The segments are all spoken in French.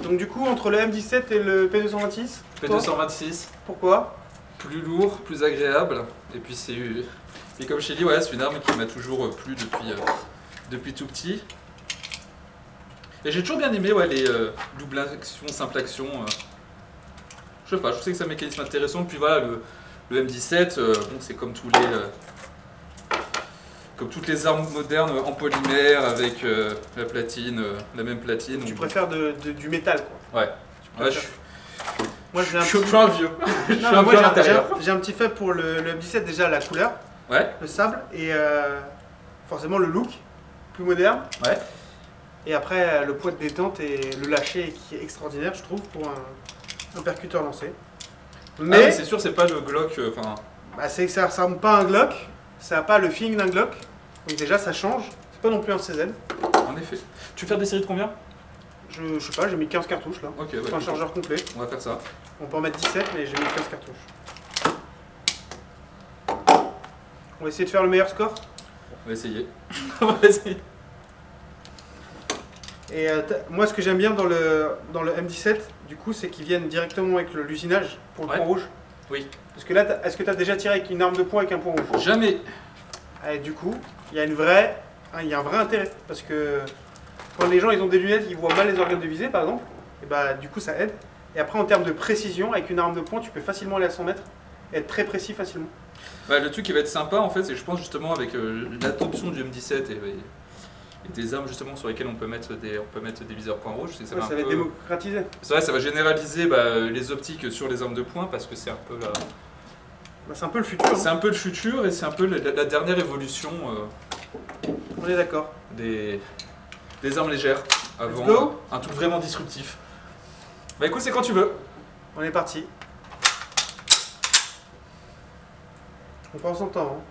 Donc du coup, entre le M17 et le P226 P226. Pourquoi? Plus lourd, plus agréable. Et puis c'est... Et comme je t'ai dit, ouais, c'est une arme qui m'a toujours plu depuis tout petit. Et j'ai toujours bien aimé ouais, les double action, simple action. Je sais pas, je sais que c'est un mécanisme intéressant. Puis voilà, le M17, bon, c'est comme comme toutes les armes modernes en polymère avec la platine, la même platine. Tu préfères du métal quoi. Ouais. Ouais, moi j'ai un je suis un vieux. J'ai un petit faible pour le M17, déjà la couleur, ouais. Le sable et forcément le look plus moderne. Ouais. Et après le poids de détente et le lâcher qui est extraordinaire je trouve pour un percuteur lancé. Mais c'est sûr c'est pas le Glock. Bah, ça ressemble pas à un Glock, ça n'a pas le feeling d'un Glock. Donc déjà ça change, c'est pas non plus un CZ. En effet. Tu veux faire des séries de combien? Je sais pas, j'ai mis 15 cartouches là. Ok, ouais. C'est un chargeur complet. On va faire ça. On peut en mettre 17 mais j'ai mis 15 cartouches. On va essayer de faire le meilleur score. On va essayer. On va essayer. Et moi ce que j'aime bien dans le M17 du coup c'est qu'ils viennent directement avec l'usinage pour le point rouge. Oui. Parce que là, est-ce que tu as déjà tiré avec une arme de poing avec un point rouge? Jamais. Et du coup, il y a un vrai intérêt. Parce que quand les gens ils ont des lunettes, ils voient mal les organes de visée par exemple, et bah du coup ça aide. Et après en termes de précision, avec une arme de poing, tu peux facilement aller à 100 mètres et être très précis facilement. Bah, le truc qui va être sympa en fait, c'est que je pense justement avec l'adoption du M17 et des armes justement sur lesquelles on peut mettre des viseurs point rouge, ça va être démocratisé. C'est vrai, ça va généraliser les optiques sur les armes de poing parce que c'est un peu c'est un peu le futur. C'est un peu le futur et c'est un peu la dernière évolution. On est d'accord. Des armes légères avant un truc vraiment disruptif. Bah écoute, c'est quand tu veux. On est parti. On prend son temps. Hein.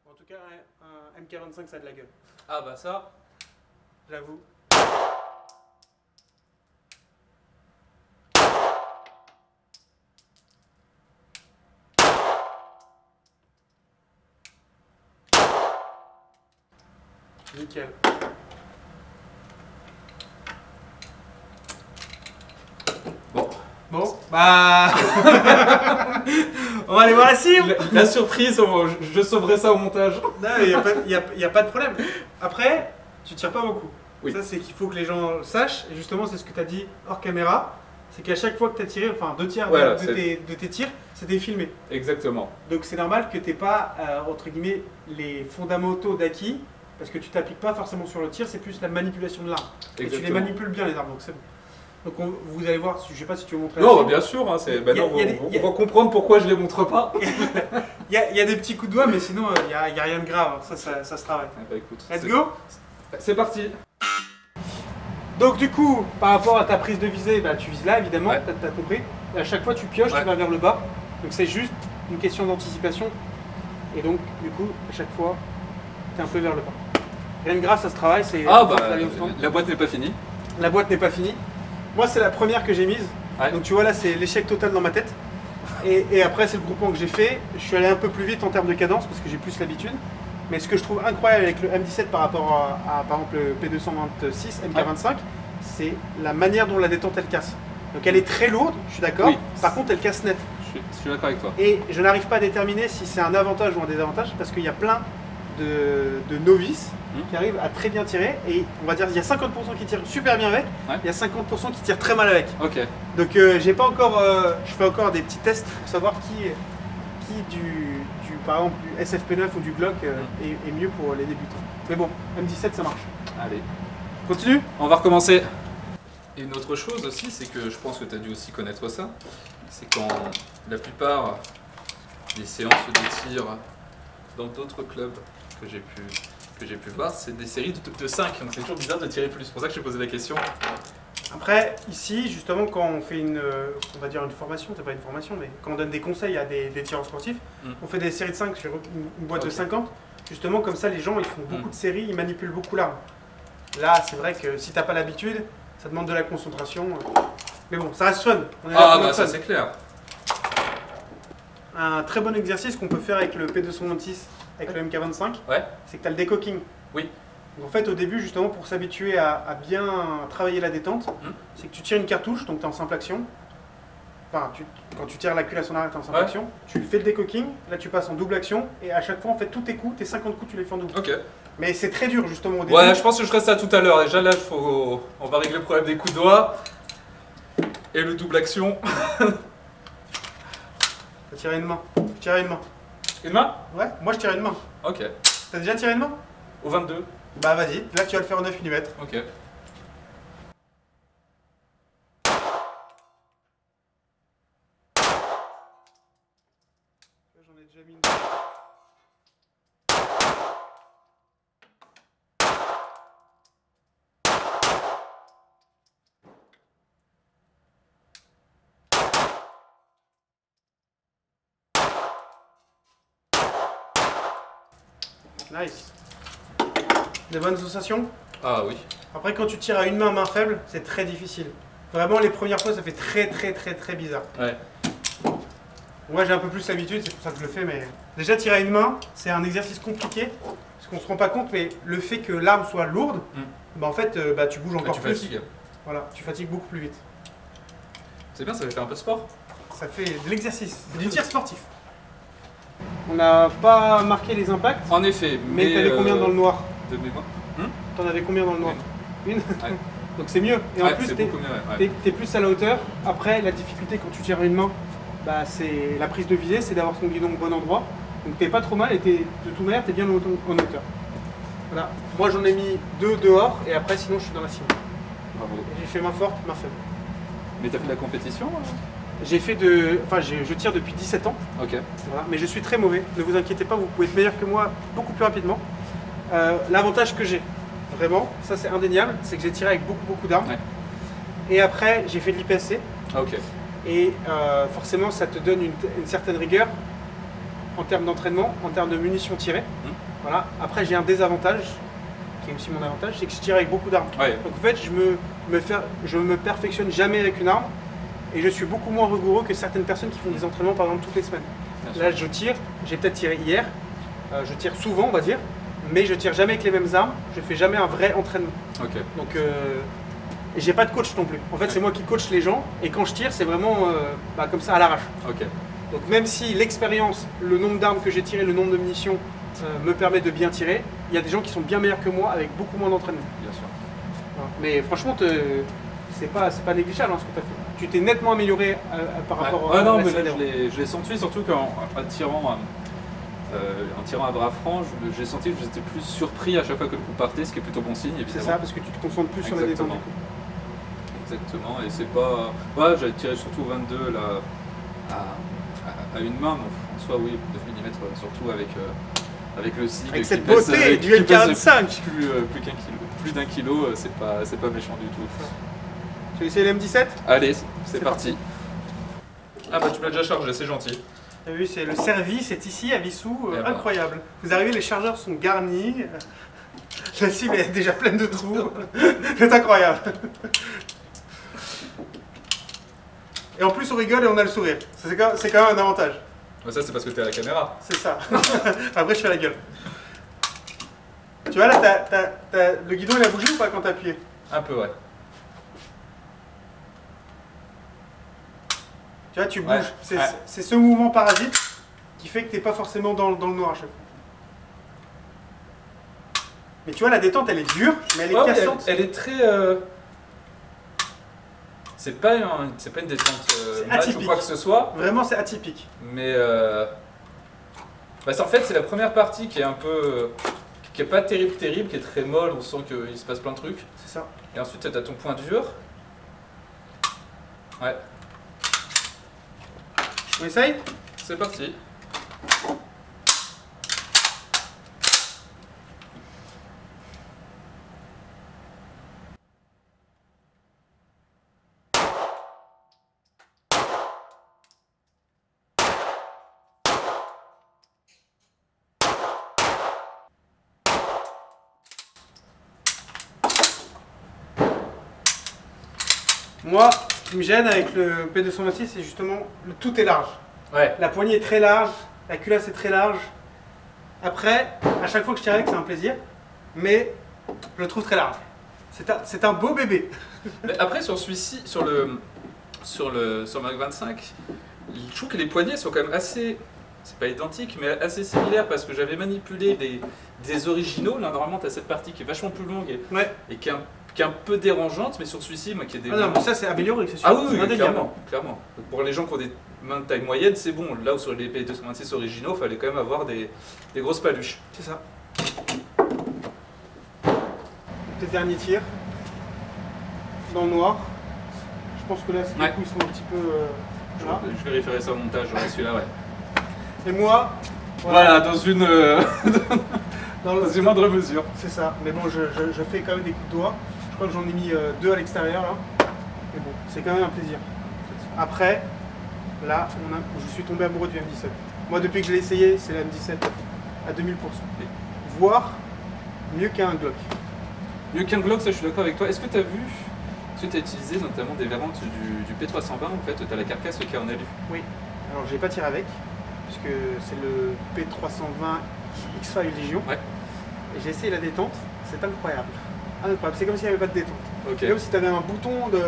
En tout cas, un M45 ça a de la gueule. Ah bah ça, j'avoue. Nickel. Bon, bah... On va aller voir la cible. La surprise, je sauverai ça au montage. Non, il n'y a pas de problème. Après, tu tires pas beaucoup. Oui. Ça, c'est qu'il faut que les gens sachent. Et justement, c'est ce que tu as dit hors caméra. C'est qu'à chaque fois que tu as tiré, enfin 2 tiers voilà, de tes tirs, c'était filmé. Exactement. Donc c'est normal que tu n'aies pas, entre guillemets, les fondamentaux d'acquis. Parce que tu t'appliques pas forcément sur le tir, c'est plus la manipulation de l'arme. Et tu les manipules bien les armes, donc c'est bon. Donc vous allez voir, je sais pas si tu veux montrer. Non, bien sûr, hein, on va comprendre pourquoi je les montre pas. Il y a des petits coups de doigts, mais sinon il n'y a rien de grave, ça se travaille. Ah bah, écoute, let's go. C'est parti. Donc du coup, par rapport à ta prise de visée, bah, tu vises là évidemment, ouais. Tu as compris. Et à chaque fois tu pioches, tu vas vers le bas. Donc c'est juste une question d'anticipation. Et donc du coup, à chaque fois, tu es un peu vers le bas. Rien de grave, ça se travaille. Ah bah, la boîte n'est pas finie. La boîte n'est pas finie. Moi, c'est la première que j'ai mise. Ouais. Donc tu vois là, c'est l'échec total dans ma tête. Et après, c'est le groupement que j'ai fait. Je suis allé un peu plus vite en termes de cadence parce que j'ai plus l'habitude. Mais ce que je trouve incroyable avec le M17 par rapport à par exemple le P226, MK25, c'est la manière dont la détente elle casse. Donc elle est très lourde, je suis d'accord. Oui. Par contre, elle casse net. Je suis d'accord avec toi. Et je n'arrive pas à déterminer si c'est un avantage ou un désavantage parce qu'il y a plein de novices qui arrivent à très bien tirer. Et on va dire il y a 50% qui tirent super bien avec, il y a 50% qui tirent très mal avec. Ok. Donc j'ai pas encore, je fais encore des petits tests pour savoir qui par exemple du SFP9 ou du Glock est mieux pour les débutants. Mais bon, M17 ça marche. Allez. Continue. On va recommencer. Et une autre chose aussi, c'est que je pense que tu as dû aussi connaître ça, c'est quand la plupart des séances de tir dans d'autres clubs que j'ai pu voir, c'est des séries de 5, donc c'est toujours bizarre de tirer plus. C'est pour ça que je t'ai posé la question. Après, ici, justement, quand on fait on va dire une formation, c'est pas une formation, mais quand on donne des conseils à des tireurs sportifs, on fait des séries de 5 sur une boîte de 50. Justement, comme ça, les gens, ils font beaucoup de séries, ils manipulent beaucoup l'arme. Là, c'est vrai que si t'as pas l'habitude, ça demande de la concentration. Mais bon, ça reste fun. On est là pour le fun. Ça c'est clair. Un très bon exercice qu'on peut faire avec le P226, avec le MK25, c'est que tu as le décocking. Oui. Donc en fait, au début, justement, pour s'habituer à bien travailler la détente, c'est que tu tires une cartouche, donc tu es en simple action. Enfin, quand tu tires la culasse en arrière, tu es en simple action. Tu fais le décocking, là tu passes en double action, et à chaque fois, en fait, tous tes coups, tes 50 coups, tu les fais en double. Ok. Mais c'est très dur, justement, au début. Ouais, je pense que je ferai ça tout à l'heure. Déjà là, on va régler le problème des coups de doigts et le double action. Tu tirer une main. Tu tires une main. Une main? Ouais, moi je tire une main. Ok. T'as déjà tiré une main? Au 22. Bah vas-y, là tu vas le faire au 9 mm. Ok. J'en ai déjà mis une. Nice. Des bonnes sensations? Ah oui. Après, quand tu tires à une main faible, c'est très difficile. Vraiment, les premières fois, ça fait très bizarre. Ouais. Moi, j'ai un peu plus l'habitude, c'est pour ça que je le fais, mais... Déjà, tirer à une main, c'est un exercice compliqué, parce qu'on se rend pas compte, mais le fait que l'arme soit lourde, bah en fait, tu bouges encore plus. Tu fatigues. Voilà, tu fatigues beaucoup plus vite. C'est bien, ça fait faire un peu de sport. Ça fait de l'exercice, du tir sportif. On n'a pas marqué les impacts. En effet, mais t'avais combien dans le noir? De mémoire. T'en avais combien dans le noir? Une. Ouais. Donc c'est mieux. Et en plus, t'es plus à la hauteur. Après, la difficulté quand tu tires à une main, bah, c'est la prise de visée, c'est d'avoir son guidon au bon endroit. Donc t'es pas trop mal et de toute manière, t'es bien en hauteur. Voilà. Moi, j'en ai mis 2 dehors et après, sinon, je suis dans la cible. Bravo. J'ai fait main forte, main faible. Mais t'as fait de la compétition? J'ai fait je tire depuis 17 ans. Ok. Voilà. Mais je suis très mauvais. Ne vous inquiétez pas, vous pouvez être meilleur que moi beaucoup plus rapidement. L'avantage que j'ai, vraiment, ça c'est indéniable, c'est que j'ai tiré avec beaucoup d'armes. Ouais. Et après, j'ai fait de l'IPSC. Ok. Et forcément, ça te donne une certaine rigueur en termes d'entraînement, en termes de munitions tirées. Voilà. Après, j'ai un désavantage, qui est aussi mon avantage, c'est que je tire avec beaucoup d'armes. Ouais. Donc en fait, je me perfectionne jamais avec une arme. Et je suis beaucoup moins rigoureux que certaines personnes qui font des entraînements par exemple toutes les semaines. Là je tire, j'ai peut-être tiré hier, je tire souvent on va dire, mais je tire jamais avec les mêmes armes, je fais jamais un vrai entraînement. Okay. Donc et j'ai pas de coach non plus. En fait c'est moi qui coach les gens et quand je tire c'est vraiment comme ça à l'arrache. Okay. Donc même si l'expérience, le nombre d'armes que j'ai tirées, le nombre de munitions me permet de bien tirer, il y a des gens qui sont bien meilleurs que moi avec beaucoup moins d'entraînement. Bien sûr. Voilà. Mais franchement c'est pas négligeable ce que tu as fait. Tu t'es nettement amélioré par rapport à non, mais là, je l'ai senti, surtout qu'en tirant à bras francs, j'ai senti que j'étais plus surpris à chaque fois que le coup partait, ce qui est plutôt bon signe, évidemment. C'est ça, parce que tu te concentres plus sur la détente du coup. Exactement, et c'est pas... Ouais, j'avais tiré surtout 22 là, à une main, mais en soi, oui, 9 mm, surtout avec le SIG. Avec cette beauté du L45 plus d'un kilo, c'est pas méchant du tout. Tu veux essayer le M17? Allez, c'est parti. Ah bah tu m'as déjà chargé, c'est gentil. Tu as vu, c'est le service est ici à Vissou, incroyable. Vous arrivez, les chargeurs sont garnis, la cible est déjà pleine de trous, c'est incroyable. Et en plus on rigole et on a le sourire, c'est quand même un avantage. Ça c'est parce que t'es à la caméra. C'est ça, après je fais la gueule. Tu vois là, le guidon il a bougé ou pas quand t'as appuyé? Un peu, ouais. Tu vois, tu bouges. C'est ce mouvement parasite qui fait que tu n'es pas forcément dans le noir à chaque fois. Mais tu vois, la détente, elle est dure, mais elle est cassante. Elle est très... C'est pas une détente match ou quoi que ce soit. Vraiment, c'est atypique. Mais... en fait, c'est la première partie qui est un peu... qui est pas terrible, qui est très molle. On sent qu'il se passe plein de trucs. C'est ça. Et ensuite, tu as ton point dur. Ouais. On essaye? C'est parti. Moi, ce qui me gêne avec le P226, c'est justement tout est large. Ouais. La poignée est très large, la culasse est très large. Après, à chaque fois que je tire avec, c'est un plaisir, mais je le trouve très large. C'est un beau bébé. Mais après, sur celui-ci, sur le Mark 25, je trouve que les poignées sont quand même assez, c'est pas identique, mais assez similaires parce que j'avais manipulé des originaux. Là, normalement, tu as cette partie qui est vachement plus longue et qui est un peu dérangeante, mais sur celui-ci, moi qui est des. Ah non, mais ça c'est amélioré, c'est sûr. Ah oui, clairement. Donc, pour les gens qui ont des mains de taille moyenne, c'est bon. Là où sur les P226 originaux, il fallait quand même avoir des grosses paluches. C'est ça. Tes derniers tirs dans le noir. Je pense que là, du coup, ils sont un petit peu. Là. Je vérifierai ça au montage, celui-là, ouais. Et moi. Voilà, dans une moindre mesure. C'est ça. Mais bon, je fais quand même des coups de doigt. Je crois que j'en ai mis 2 à l'extérieur là. Mais bon, c'est quand même un plaisir. Après, là, je suis tombé amoureux du M17. Moi, depuis que je l'ai essayé, c'est le M17 à 2000%. Voire mieux qu'un Glock. Mieux qu'un Glock, ça je suis d'accord avec toi. Est-ce que tu as vu, tu as utilisé notamment des variantes du P320, en fait, tu as la carcasse qui est en alu? Oui. Alors, je n'ai pas tiré avec, puisque c'est le P320 X-File Legion. Ouais. Et j'ai essayé la détente, c'est incroyable. Incroyable, c'est comme s'il n'y avait pas de détente. Okay. C'est comme si tu avais un bouton de.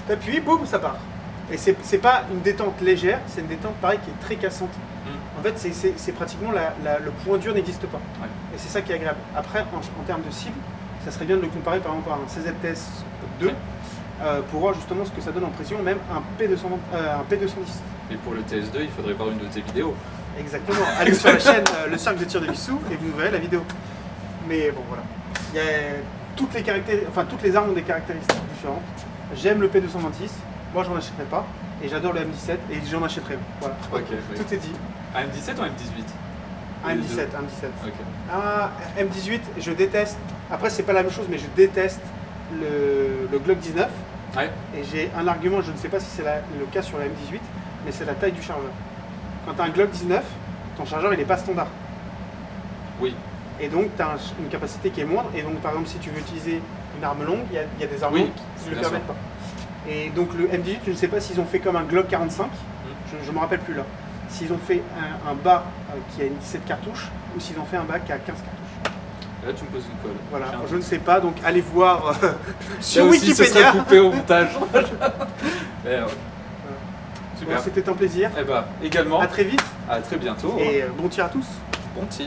Tu appuies, boum, ça part. Et c'est pas une détente légère, c'est une détente pareil qui est très cassante. En fait, c'est pratiquement le point dur n'existe pas. Ouais. Et c'est ça qui est agréable. Après, en termes de cible, ça serait bien de le comparer par exemple à un CZTS 2 pour voir justement ce que ça donne en pression, même un P210. Et pour le TS2, il faudrait voir une de tes vidéos. Exactement. Allez sur la chaîne Le Cercle de Tir de Vissou et vous verrez la vidéo. Mais bon, voilà. Il y a toutes les armes ont des caractéristiques différentes. J'aime le P226. Moi, j'en achèterai pas. Et j'adore le M17 et j'en achèterai. Voilà. Okay, tout est dit. Un M17 ou un M18? Un M17, un M17. Okay. Un M18, je déteste. Après, c'est pas la même chose, mais je déteste le Glock 19. Ouais. Et j'ai un argument, je ne sais pas si c'est le cas sur la M18, mais c'est la taille du chargeur. Quand tu as un Glock 19, ton chargeur il n'est pas standard. Oui. Et donc tu as une capacité qui est moindre. Et donc par exemple, si tu veux utiliser une arme longue, il y a des armes longues qui ne le permettent pas. Et donc le M18, je ne sais pas s'ils ont fait comme un Glock 45, je ne me rappelle plus là. S'ils ont fait un bas qui a une 17 cartouches ou s'ils ont fait un bas qui a 15 cartouches. Là tu me poses une colle. Voilà, je ne sais pas, donc allez voir sur Wikipédia. Ce sera coupé au montage. Super. Bon, c'était un plaisir. Eh ben, également. À très vite. À très bientôt. Et bon tir à tous. Bon tir.